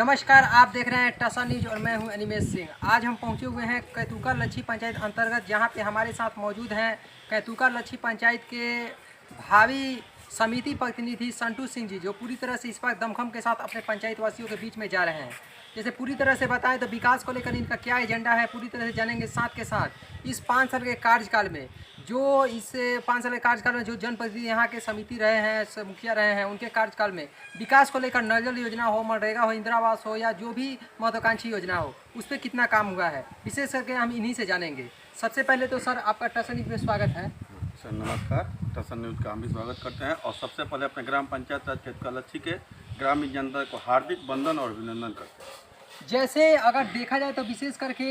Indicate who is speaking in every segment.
Speaker 1: नमस्कार, आप देख रहे हैं टसा न्यूज और मैं हूं अनिमेश सिंह। आज हम पहुंचे हुए हैं कैतुका लच्छी पंचायत अंतर्गत, जहां पे हमारे साथ मौजूद हैं कैतुका लच्छी पंचायत के भावी समिति प्रतिनिधि संटू सिंह जी, जो पूरी तरह से इस बार दमखम के साथ अपने पंचायत वासियों के बीच में जा रहे हैं। जैसे पूरी तरह से बताएं तो विकास को लेकर इनका क्या एजेंडा है, पूरी तरह से जानेंगे। साथ के साथ इस 5 साल के कार्यकाल में जो जनप्रतिनिधि यहाँ के समिति रहे हैं, मुखिया रहे हैं, उनके कार्यकाल में विकास को लेकर नल योजना हो, मनरेगा हो, इंदिरा आवास हो या जो भी महत्वाकांक्षी योजना हो, उस पर कितना काम हुआ है, विशेष करके हम इन्हीं से जानेंगे। सबसे पहले तो सर आपका टसन न्यूज में स्वागत है।
Speaker 2: सर नमस्कार, टसन न्यूज का हम भी स्वागत करते हैं। और सबसे पहले अपने ग्राम पंचायत राज कैतुका लच्छी के ग्रामीण जनता को हार्दिक वंदन और अभिनंदन करते हैं।
Speaker 1: जैसे अगर देखा जाए तो विशेष करके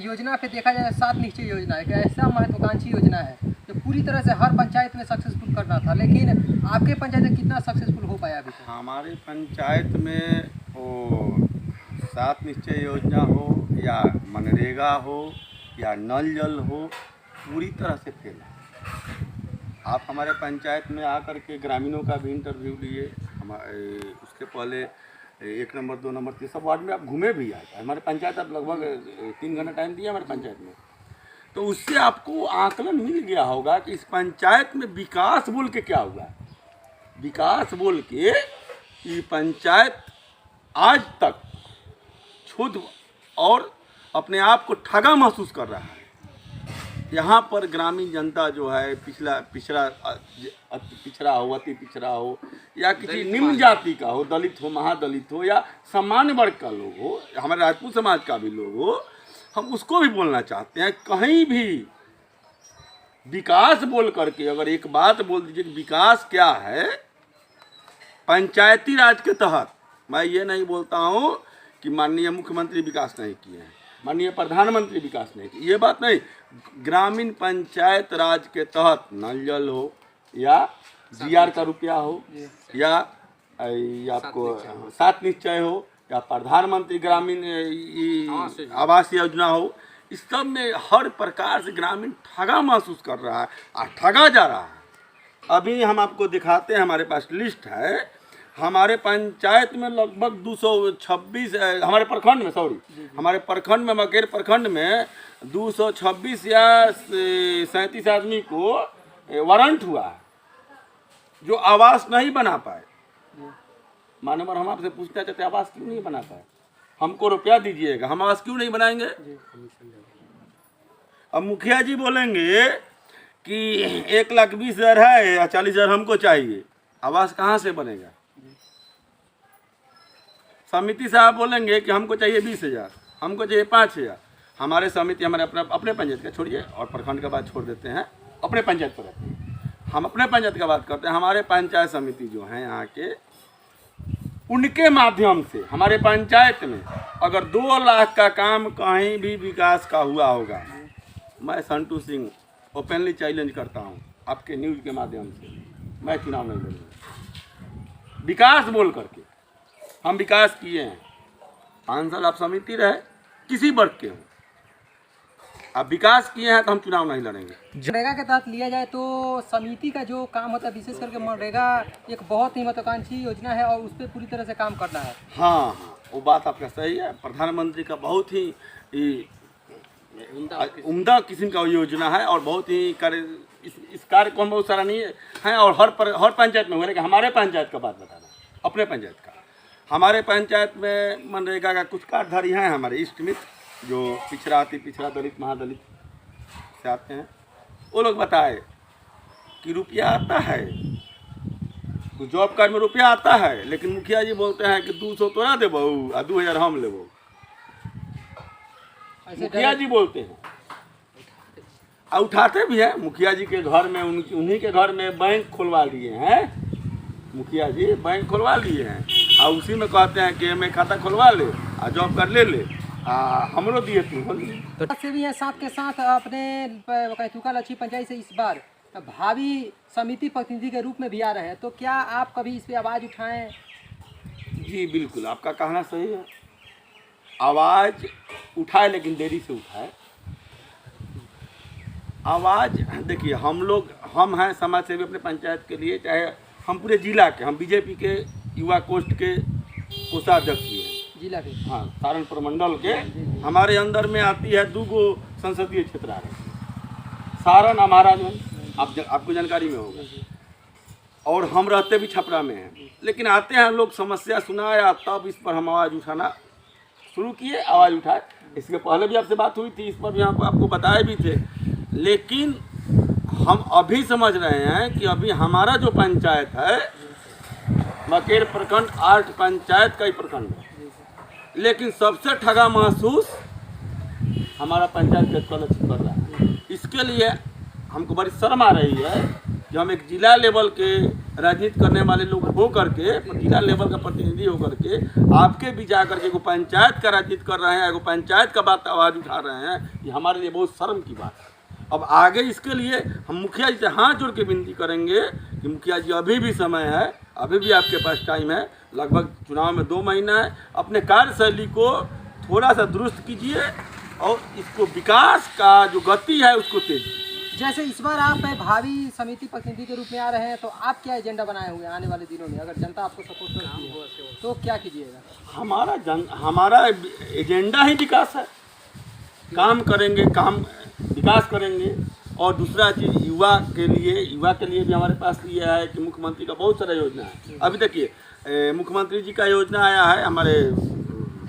Speaker 1: योजना पे देखा जाए, 7 निश्चय योजना एक ऐसा महत्वाकांक्षी योजना है जो पूरी तरह से हर पंचायत में सक्सेसफुल करना था, लेकिन आपके पंचायत में कितना सक्सेसफुल हो पाया अभी तक?
Speaker 2: हमारे पंचायत में वो 7 निश्चय योजना हो या मनरेगा हो या नल जल हो, पूरी तरह से फेल है। आप हमारे पंचायत में आकर के ग्रामीणों का भी इंटरव्यू लिए, उसके पहले 1 नंबर 2 नंबर 3 सब वार्ड में आप घूमे भी आए। हमारे पंचायत आप लगभग 3 घंटा टाइम दिया हमारे पंचायत में, तो उससे आपको आकलन मिल गया होगा कि इस पंचायत में विकास बोल के क्या हुआ है। विकास बोल के ये पंचायत आज तक खुद और अपने आप को ठगा महसूस कर रहा है। यहाँ पर ग्रामीण जनता जो है पिछड़ा हो, अति पिछड़ा हो या किसी निम्न जाति का हो, दलित हो, महादलित हो या सामान्य वर्ग का लोग हो, हमारे राजपूत समाज का भी लोग हो, हम उसको भी बोलना चाहते हैं। कहीं भी विकास बोल करके अगर एक बात बोल दीजिए कि विकास क्या है पंचायती राज के तहत, मैं ये नहीं बोलता हूँ कि माननीय मुख्यमंत्री विकास नहीं किए हैं, माननीय प्रधानमंत्री विकास नहीं किए, ये बात नहीं। ग्रामीण पंचायत राज के तहत नल जल हो या जीआर का रुपया हो या आपको 7 निश्चय हो या प्रधानमंत्री ग्रामीण आवास योजना हो, इस सब में हर प्रकार से ग्रामीण ठगा महसूस कर रहा है और ठगा जा रहा है। अभी हम आपको दिखाते हैं, हमारे पास लिस्ट है। हमारे पंचायत में लगभग 226 हमारे प्रखंड में हमारे प्रखंड में मकेर प्रखंड में 226 या 37 आदमी को वारंट हुआ है जो आवास नहीं बना पाए। मानवर हम आपसे पूछना चाहते हैं आवास क्यों नहीं बना पाए, हमको रुपया दीजिएगा, हम आवास क्यों नहीं बनाएंगे। अब मुखिया जी बोलेंगे कि 1,20,000 है या 40,000 हमको चाहिए, आवास कहाँ से बनेगा। समिति साहब बोलेंगे कि हमको चाहिए 20,000, हमको चाहिए 5,000। हमारे समिति हमारे अपने पंचायत का छोड़िए और प्रखंड का बात छोड़ देते हैं, अपने पंचायत पर रहते हैं, हम अपने पंचायत का बात करते हैं। हमारे पंचायत समिति जो है यहाँ के, उनके माध्यम से हमारे पंचायत में अगर 2 लाख का काम कहीं भी विकास का हुआ होगा, मैं संटू सिंह ओपनली चैलेंज करता हूँ आपके न्यूज़ के माध्यम से, मैं चुनाव नहीं लड़ूंगा। विकास बोल करके हम विकास किए हैं। 5 साल आप समिति रहे, किसी वर्ग के हो, आप विकास किए हैं तो हम चुनाव नहीं लड़ेंगे।
Speaker 1: मनरेगा के तहत लिया जाए तो समिति का जो काम होता है, विशेष करके मनरेगा एक बहुत ही महत्वाकांक्षी योजना है और उस पर पूरी तरह से काम करना है।
Speaker 2: हाँ, वो बात आपका सही है। प्रधानमंत्री का बहुत ही उम्दा किस्म का योजना है और बहुत ही इस कार्य को हम बहुत सराहनीय है। और हर पंचायत में हुआ, लेकिन हमारे पंचायत का बात बताना, अपने पंचायत का। हमारे पंचायत में मनरेगा का कुछ कार्डधारी हैं हमारे इष्ट मित्र जो पिछड़ा, अति पिछड़ा, दलित, महादलित से आते हैं। वो लोग बताए कि रुपया आता है, कुछ जॉब कार्ड में रुपया आता है, लेकिन मुखिया जी बोलते हैं कि 200 तोरा देबो और 2,000 हम लेबो। मुखिया जी बोलते हैं और उठाते भी हैं। मुखिया जी के घर में, उन्हीं के घर में बैंक खुलवा लिए हैं, मुखिया जी बैंक खुलवा लिए हैं और उसी में कहते हैं कि मैं खाता खुलवा ले और जॉब कार्ड ले ले, हमरो दिए तुम
Speaker 1: से भी है। साथ के साथ अपने कैतुका लच्छी पंचायत से इस बार भावी समिति प्रतिनिधि के रूप में भी आ रहे हैं, तो क्या आप कभी इस पे आवाज़ उठाएं?
Speaker 2: जी बिल्कुल, आपका कहना सही है। आवाज़ उठाए, लेकिन देरी से उठाए। आवाज़ देखिए, हम हैं समाज सेवी अपने पंचायत के लिए, चाहे हम पूरे जिला के, हम बीजेपी के युवा कोष्ठ के कोषाध्यक्ष भी हैं।
Speaker 1: जिला के।
Speaker 2: हाँ, सारण प्रमंडल के हमारे अंदर में आती है 2 गो संसदीय क्षेत्र आ रहे हैं, सारण और महाराजगंज, आपको जानकारी में होगा। और हम रहते भी छपरा में हैं, लेकिन आते हैं लोग समस्या सुनाया तब इस पर हम आवाज़ उठाना शुरू किए, आवाज़ उठाए। इसके पहले भी आपसे बात हुई थी, इस पर भी आपको बताए भी थे। लेकिन हम अभी समझ रहे हैं कि अभी हमारा जो पंचायत है मकेर प्रखंड 8 पंचायत का ही प्रखंड है, लेकिन सबसे ठगा महसूस हमारा पंचायत केतुका लच्छी कर रहा है। इसके लिए हमको बड़ी शर्म आ रही है कि हम एक जिला लेवल के राजनीति करने वाले लोग हो करके, जिला लेवल का प्रतिनिधि हो करके आपके भी जा करके एगो पंचायत का राजनीति कर रहे हैं, एगो पंचायत का बात आवाज़ उठा रहे हैं, ये हमारे लिए बहुत शर्म की बात है। अब आगे इसके लिए हम मुखिया जी से हाथ जोड़ के विनती करेंगे कि मुखिया जी अभी भी समय है, अभी भी आपके पास टाइम है, लगभग चुनाव में 2 महीना है, अपने कार्यशैली को थोड़ा सा दुरुस्त कीजिए और इसको विकास का जो गति है उसको तेज कीजिए।
Speaker 1: जैसे इस बार आप भावी समिति प्रतिनिधि के रूप में आ रहे हैं, तो आप क्या एजेंडा बनाए हुए हैं आने वाले दिनों में? अगर जनता आपको सपोर्ट करती है तो क्या कीजिएगा?
Speaker 2: हमारा एजेंडा ही विकास है, काम करेंगे, काम विकास करेंगे। और दूसरा चीज़ युवा के लिए भी हमारे पास ये है कि मुख्यमंत्री का बहुत सारा योजना है। अभी देखिए मुख्यमंत्री जी का योजना आया है, हमारे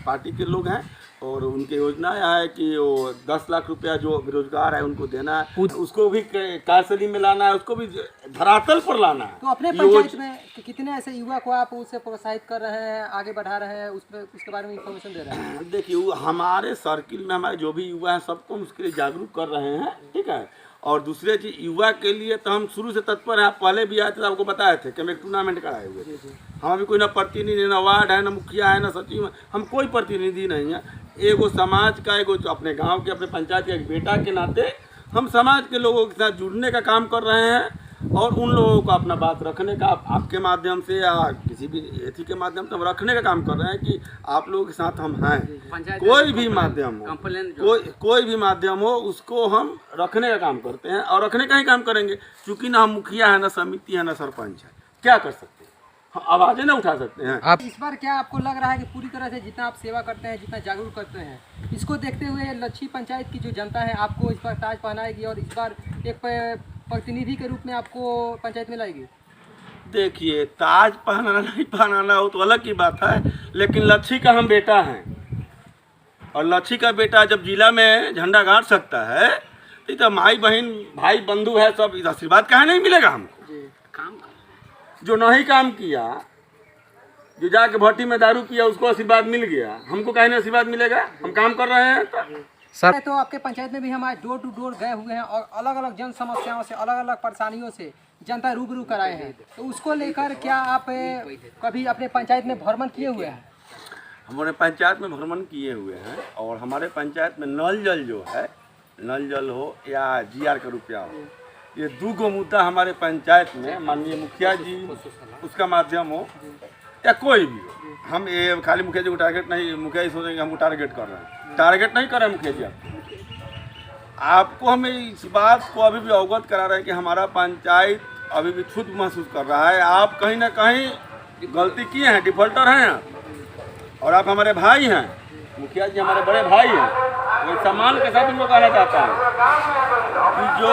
Speaker 2: पार्टी के लोग हैं और उनके योजना आया है कि वो 10 लाख रुपया जो बेरोजगार है उनको देना है, उसको भी कार्यशैली में लाना है, उसको भी धरातल पर लाना है।
Speaker 1: तो अपने पंचायत में कितने ऐसे युवा को आप उससे प्रोत्साहित कर रहे हैं, आगे बढ़ा रहे हैं, उसके बारे में इंफॉर्मेशन दे रहे हैं?
Speaker 2: देखिए हमारे सर्किल में हमारे जो भी युवा हैं सबको हम उसके लिए जागरूक कर रहे हैं, ठीक है। और दूसरे चीज युवा के लिए तो हम शुरू से तत्पर हैं। आप पहले भी आए थे, आपको बताए थे कि हम एक टूर्नामेंट कराए हुए थे। हम अभी कोई ना प्रतिनिधि, ना वार्ड है, ना मुखिया है, ना सचिव है, हम कोई प्रतिनिधि नहीं है। एगो समाज का, एगो अपने गांव के, अपने पंचायत के एक बेटा के नाते हम समाज के लोगों के साथ जुड़ने का काम कर रहे हैं और उन लोगों को अपना बात रखने का आपके माध्यम से या किसी भी एथी के माध्यम से हम रखने का काम कर रहे हैं कि आप लोगों के साथ हम हैं। कोई भी माध्यम हो, कोई भी माध्यम हो, उसको हम रखने का काम करते हैं और रखने का ही काम करेंगे। क्योंकि ना हम मुखिया है, ना समिति है, ना सरपंच है, क्या कर सकते हैं, हम आवाज़ें ना उठा सकते हैं।
Speaker 1: आप इस बार क्या आपको लग रहा है कि पूरी तरह से जितना आप सेवा करते हैं, जितना जागरूक करते हैं, इसको देखते हुए लच्छी पंचायत की जो जनता है आपको इस बार ताज पहनाएगी और इस बार एक प्रतिनिधि के रूप में आपको पंचायत में लाएगी?
Speaker 2: देखिए ताज पहनाना नहीं पहनाना हो तो अलग की बात है, लेकिन लच्छी का हम बेटा हैं और लच्छी का बेटा जब जिला में झंडा गाड़ सकता है तो माई बहन भाई बंधु है, सब इस आशीर्वाद कहाँ नहीं मिलेगा हमको? जो नहीं काम किया, जो जाके भट्टी में दारू पिया, उसको आशीर्वाद मिल गया, हमको कहीं नहीं आशीर्वाद मिलेगा? हम काम कर रहे हैं
Speaker 1: सर। तो आपके पंचायत में भी हम आज डोर टू डोर गए हुए हैं और अलग अलग जन समस्याओं से, अलग अलग परेशानियों से जनता रूबरू कराए हैं। तो उसको लेकर क्या आप कभी अपने पंचायत में भ्रमण किए हुए हैं?
Speaker 2: हमारे पंचायत में भ्रमण किए हुए हैं और हमारे पंचायत में नल जल जो है, नल जल हो या GR का रुपया हो, ये 2 गो मुद्दा हमारे पंचायत में माननीय मुखिया जी उसका माध्यम हो या कोई भी हो, हम ये खाली मुखिया जी को टारगेट नहीं, मुखिया जी सोचेंगे हमको टारगेट कर रहे हैं, टारगेट नहीं कर रहे हैं मुखिया जी। आपको हमें इस बात को अभी भी अवगत करा रहे हैं कि हमारा पंचायत अभी भी खुद महसूस कर रहा है। आप कहीं ना कहीं गलती किए हैं, डिफॉल्टर हैं आप, और आप हमारे भाई हैं, मुखिया जी हमारे बड़े भाई हैं। वो सम्मान के साथ उनको कहना चाहता है कि जो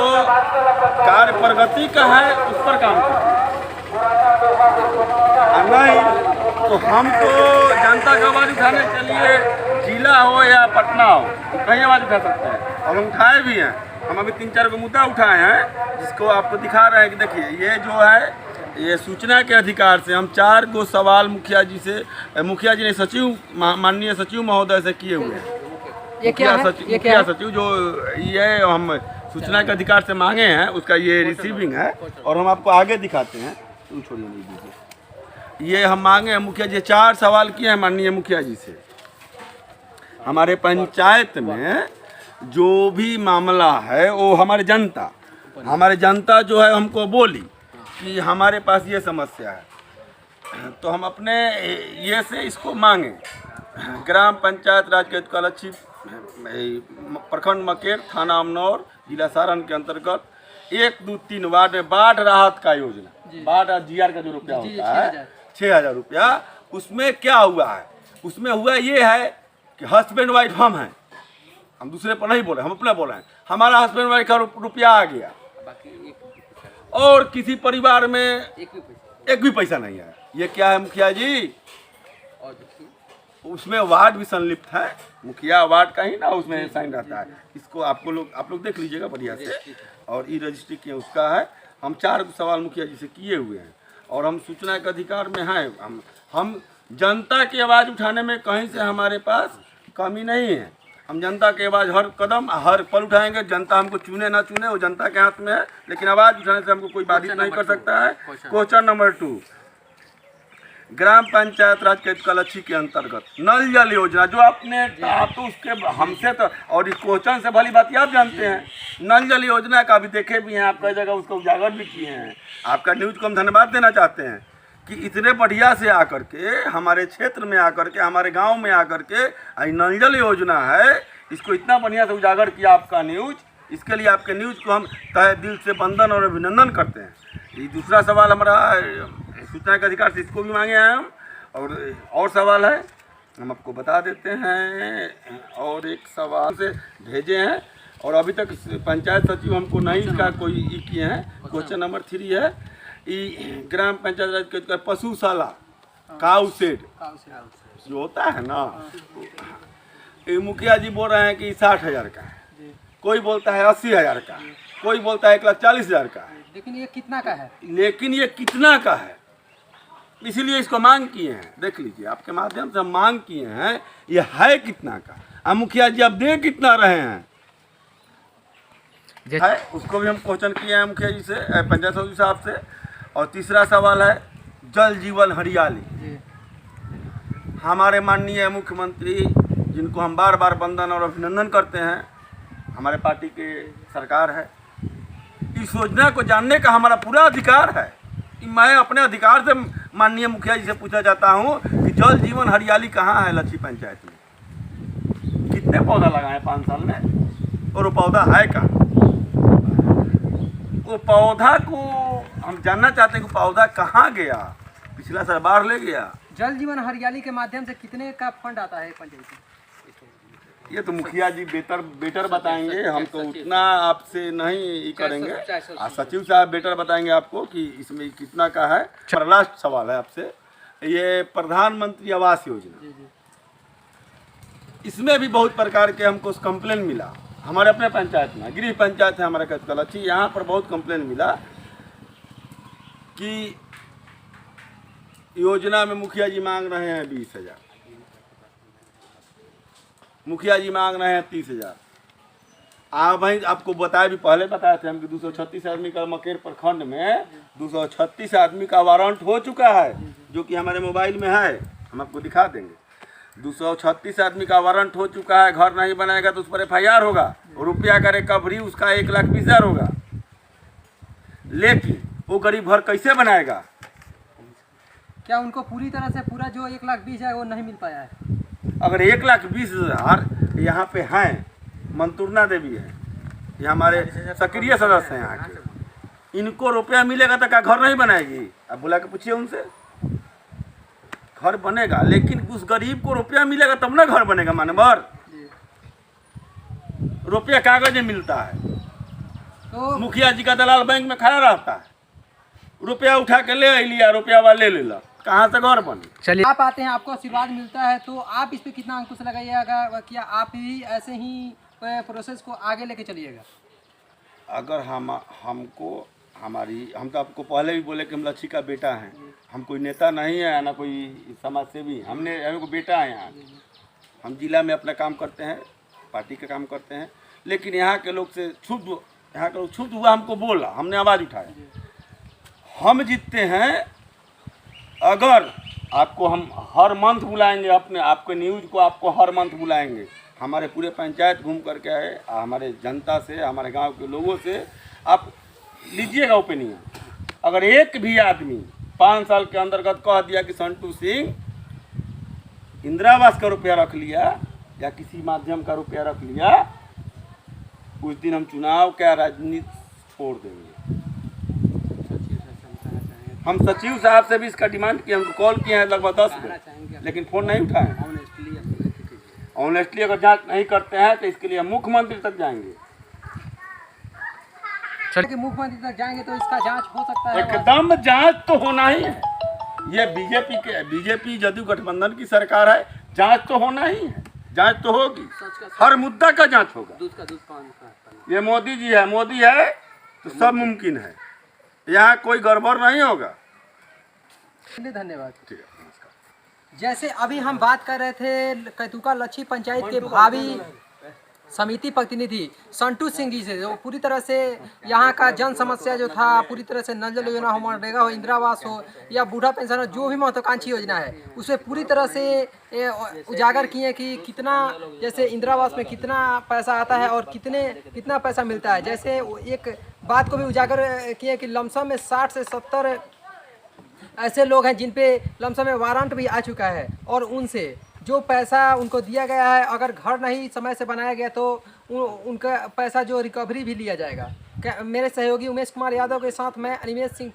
Speaker 2: कार्य प्रगति का है उस पर काम करें, नहीं तो हमको जनता का आवाज़ उठाने के लिए जिला हो या पटना हो कहीं आवाज़ उठा सकते हैं और हम उठाए भी हैं। हम अभी 3-4 को मुद्दा उठाए हैं जिसको आपको दिखा रहे हैं कि देखिए ये जो है, ये सूचना के अधिकार से हम 4 गो सवाल मुखिया जी ने सचिव, माननीय सचिव महोदय से किए हुए हैं। मुखिया सचिव जो ये हम सूचना के अधिकार से मांगे हैं उसका ये रिसीविंग है और हम आपको आगे दिखाते हैं। छोड़िए नहीं दीजिए, ये हम मांगे हैं मुखिया जी 4 सवाल किए हैं माननीय मुखिया जी से। हमारे पंचायत में जो भी मामला है वो हमारे जनता जो है हमको बोली कि हमारे पास ये समस्या है, तो हम अपने ये से इसको मांगे। ग्राम पंचायत राज केतुका लच्छी प्रखंड मकेर, थाना अमनौर, जिला सारण के अंतर्गत 1, 2, 3 वार्ड में बाढ़ राहत का योजना, बाढ़ GR का जो रुपया होता है 6,000 रुपया, उसमें क्या हुआ है उसमें हुआ ये है कि हस्बैंड वाइफ हम हैं, हम दूसरे पर नहीं बोले, हम अपना बोल रहे हैं। हमारा हस्बैंड वाइफ का रुपया आ गया और किसी परिवार में एक भी पैसा नहीं है। ये क्या है मुखिया जी? उसमें वार्ड भी संलिप्त है, मुखिया वार्ड का ही ना उसमें साइन रहता है। इसको आप लोग देख लीजिएगा बढ़िया से। और ई रजिस्ट्री किया उसका है। हम 4 सवाल मुखिया जी से किए हुए हैं और हम सूचना के अधिकार में हैं। हम जनता की आवाज़ उठाने में कहीं से हमारे पास कमी नहीं है। हम जनता की आवाज़ हर कदम हर पल उठाएंगे। जनता हमको चुने ना चुने वो जनता के हाथ में है, लेकिन आवाज़ उठाने से हमको कोई बाधित नहीं कर सकता है। क्वेश्चन नंबर 2, ग्राम पंचायत राज केतुकालच्छी के अंतर्गत नल जल योजना जो आपने कहा तो उसके हमसे तो और इस क्वेश्चन से भली बात आप जानते हैं। नल जल योजना का भी देखे भी हैं, आप कई जगह उसको उजागर भी किए हैं। आपका न्यूज़ को हम धन्यवाद देना चाहते हैं कि इतने बढ़िया से आकर के हमारे क्षेत्र में आकर के हमारे गांव में आकर के नल जल योजना है, इसको इतना बढ़िया से उजागर किया आपका न्यूज़। इसके लिए आपके न्यूज़ को हम तहे दिल से वंदन और अभिनंदन करते हैं। ये दूसरा सवाल हमारा सूचना के अधिकार से इसको भी मांगे हैं हम। और सवाल है हम आपको बता देते हैं। और एक सवाल से भेजे हैं और अभी तक पंचायत सचिव हमको नहीं इसका कोई किए हैं। क्वेश्चन नंबर 3 है ग्राम पंचायत राज के पशुशाला काऊ शेड जो होता है ना, ये मुखिया जी बोल रहे हैं कि 60,000 का है, कोई बोलता है 80,000 का, कोई बोलता है 1,40,000 का है।
Speaker 1: लेकिन ये कितना का है?
Speaker 2: लेकिन ये कितना का है, इसीलिए इसको मांग किए हैं। देख लीजिए आपके माध्यम से हम मांग किए हैं ये है कितना का। अब मुखिया जी आप दे कितना रहे हैं है, उसको भी हम क्वेश्चन किए हैं मुखिया जी से, पंचायत सचिव साहब से। और तीसरा सवाल है जल जीवन हरियाली। हमारे माननीय मुख्यमंत्री जिनको हम बार बार वंदन और अभिनंदन करते हैं, हमारे पार्टी के सरकार है, इस योजना को जानने का हमारा पूरा अधिकार है। मैं अपने अधिकार से माननीय मुखिया जी से पूछना चाहता हूँ कि जल जीवन हरियाली कहाँ है लच्छी पंचायत में? कितने पौधा लगाए 5 साल में और वो पौधा है कहाँ? वो पौधा को हम जानना चाहते हैं कि पौधा कहाँ गया। पिछला साल बाढ़ ले गया।
Speaker 1: जल जीवन हरियाली के माध्यम से कितने का फंड आता है पंचायत में?
Speaker 2: ये तो मुखिया जी बेटर बताएंगे, हम तो उतना आपसे नहीं करेंगे। सचिव साहब बेटर बताएंगे आपको कि इसमें कितना का है। लास्ट सवाल है आपसे, ये प्रधानमंत्री आवास योजना, इसमें भी बहुत प्रकार के हमको कंप्लेन मिला। हमारे अपने पंचायत में गृह पंचायत है हमारा केतुकालच्छी, यहाँ पर बहुत कंप्लेन मिला कि योजना में मुखिया जी मांग रहे हैं 20,000, मुखिया जी मांग रहे हैं 30,000। आप भाई आपको बताया भी पहले बताए थे हम कि 236 आदमी का मकेर प्रखंड में 236 आदमी का वारंट हो चुका है, जो कि हमारे मोबाइल में है, हम आपको दिखा देंगे। 236 आदमी का वारंट हो चुका है। घर नहीं बनाएगा तो उस पर FIR होगा, रुपया का रिकवरी उसका 1,20,000 होगा। लेकिन वो गरीब घर कैसे बनाएगा?
Speaker 1: क्या उनको पूरी तरह से पूरा जो 1,20,000 है वो नहीं मिल पाया है?
Speaker 2: अगर 1,20,000 यहाँ पे हैं, मंतुरना देवी है, ये हमारे सक्रिय सदस्य हैं यहाँ के, इनको रुपया मिलेगा तो क्या घर नहीं बनाएगी? अब बुला के पूछिए उनसे। घर बनेगा, लेकिन उस गरीब को रुपया मिलेगा तब ना घर बनेगा। मानवर रुपया कागज में मिलता है, तो मुखिया जी का दलाल बैंक में खड़ा रहता है, रुपया उठा के ले लिया, रुपया वाले ले ला, कहाँ से घर बने?
Speaker 1: चलिए आप आते हैं, आपको आशीर्वाद मिलता है, तो आप इस पे कितना अंकुश लगाइएगा? क्या आप भी ऐसे ही प्रोसेस को आगे लेके चलिएगा?
Speaker 2: अगर हमको हम तो आपको पहले भी बोले कि हम लच्छी का बेटा हैं, हम कोई नेता नहीं है ना कोई समाज सेवी, हमको बेटा है। यहाँ हम जिला में अपना काम करते हैं, पार्टी का काम करते हैं, लेकिन यहाँ के लोग से छूट हुआ, हमको बोला, हमने आवाज़ उठाया, हम जीतते हैं। अगर आपको हम हर मंथ बुलाएंगे, अपने आपके न्यूज़ को आपको हर मंथ बुलाएंगे, हमारे पूरे पंचायत घूम करके आए, हमारे जनता से, हमारे गांव के लोगों से आप लीजिएगा ओपिनियन। अगर एक भी आदमी 5 साल के अंतर्गत कह दिया कि संटू सिंह इंदिरा आवास का रुपया रख लिया या किसी माध्यम का रुपया रख लिया, उस दिन हम चुनाव का राजनीति छोड़ देंगे। हम सचिव साहब से भी इसका डिमांड किया, हमको कॉल किए हैं लगभग 10 बेर, लेकिन फ़ोन नहीं उठाए। ऑनेस्टली अगर जांच नहीं करते हैं तो इसके लिए हम मुख्यमंत्री तक जाएंगे।
Speaker 1: कि मुख्यमंत्री तक जाएंगे तो इसका जांच हो सकता है।
Speaker 2: एकदम जांच तो होना ही है। ये बीजेपी जदयू गठबंधन की सरकार है, जांच तो होना ही है, जांच तो होगी, हर मुद्दा का जांच होगा।
Speaker 1: दूध का दूध पान का।
Speaker 2: ये मोदी जी है, मोदी है तो सब मुमकिन है, यहाँ कोई गड़बड़ नहीं होगा।
Speaker 1: धन्यवाद।
Speaker 2: ठीक है, नमस्कार।
Speaker 1: जैसे अभी हम बात कर रहे थे कैतुका लच्छी पंचायत के भावी समिति प्रतिनिधि संटू सिंह जी से, जो पूरी तरह से यहाँ का जन समस्या जो था, पूरी तरह से नल जल योजना हो, मनरेगा हो, इंदिरा आवास हो या बूढ़ा पेंशन हो, जो भी महत्वाकांक्षी योजना है उसमें पूरी तरह से उजागर किए कि कितना, जैसे इंदिरा आवास में कितना पैसा आता है और कितना पैसा मिलता है। जैसे एक बात को भी उजागर किए कि लमसम में 60 से 70 ऐसे लोग हैं जिन पे लमसम में वारंट भी आ चुका है और उनसे जो पैसा उनको दिया गया है, अगर घर नहीं समय से बनाया गया तो उनका पैसा जो रिकवरी भी लिया जाएगा। मेरे सहयोगी उमेश कुमार यादव के साथ मैं अनिमेश सिंह।